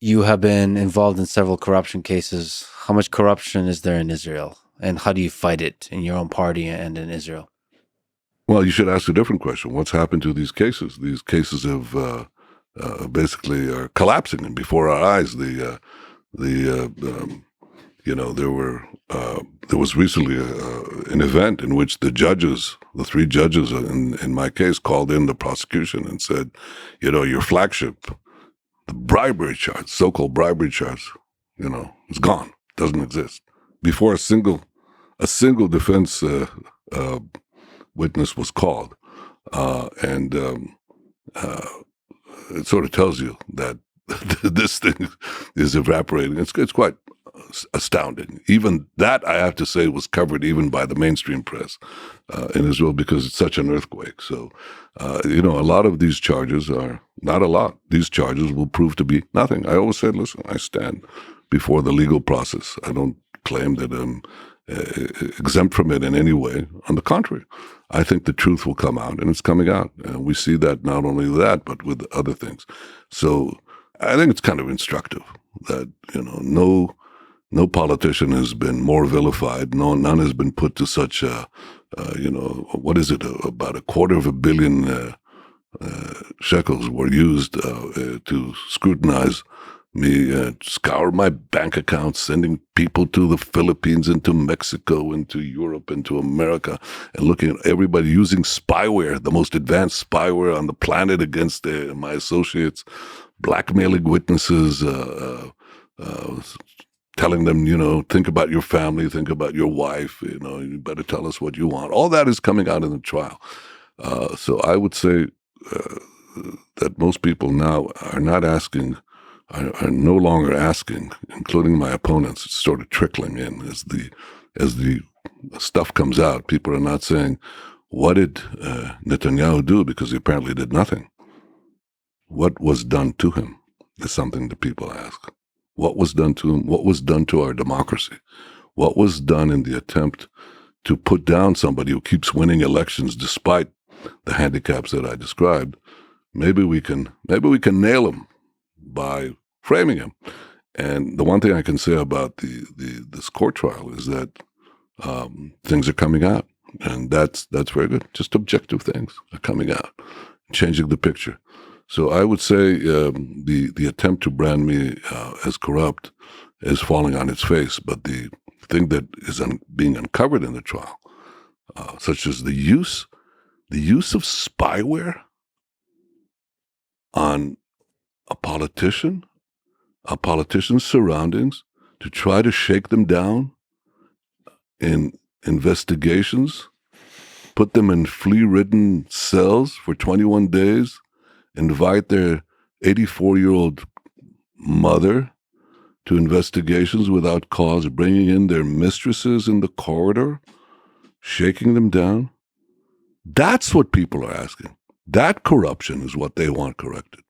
you have been involved in several corruption cases. How much corruption is there in Israel? And how do you fight it in your own party and in Israel? Well, you should ask a different question. What's happened to these cases? These cases have basically are collapsing, and before our eyes, there was recently an event in which the three judges in my case, called in the prosecution and said, your flagship, the bribery charge, so-called bribery charge, is gone, doesn't exist. Before a single defense witness was called, and it sort of tells you that this thing is evaporating. It's quite astounding. Even that, I have to say, was covered even by the mainstream press in Israel because it's such an earthquake. So, a lot of these charges are not a lot. These charges will prove to be nothing. I always said, listen, I stand before the legal process. I don't claim that I'm exempt from it in any way. On the contrary, I think the truth will come out, and it's coming out. And we see that not only that, but with other things. So I think it's kind of instructive that, no politician has been more vilified. None has been put to such a, what is it? About $250 million shekels were used to scrutinize me, scour my bank accounts, sending people to the Philippines, into Mexico, into Europe, into America, and looking at everybody using spyware, the most advanced spyware on the planet against my associates, blackmailing witnesses, telling them, think about your family, think about your wife, you better tell us what you want. All that is coming out in the trial. So I would say that most people now are no longer asking, including my opponents. It's sort of trickling in as the stuff comes out. People are not saying, what did Netanyahu do? Because he apparently did nothing. What was done to him is something that people ask. What was done to him? What was done to our democracy? What was done in the attempt to put down somebody who keeps winning elections despite the handicaps that I described? Maybe we can nail him by framing him. And the one thing I can say about this court trial is that things are coming out, and that's very good. Just objective things are coming out, changing the picture. So I would say the attempt to brand me as corrupt is falling on its face, but the thing that is being uncovered in the trial, such as the use of spyware on a politician's surroundings to try to shake them down in investigations, put them in flea-ridden cells for 21 days, invite their 84-year-old mother to investigations without cause, bringing in their mistresses in the corridor, shaking them down. That's what people are asking. That corruption is what they want corrected.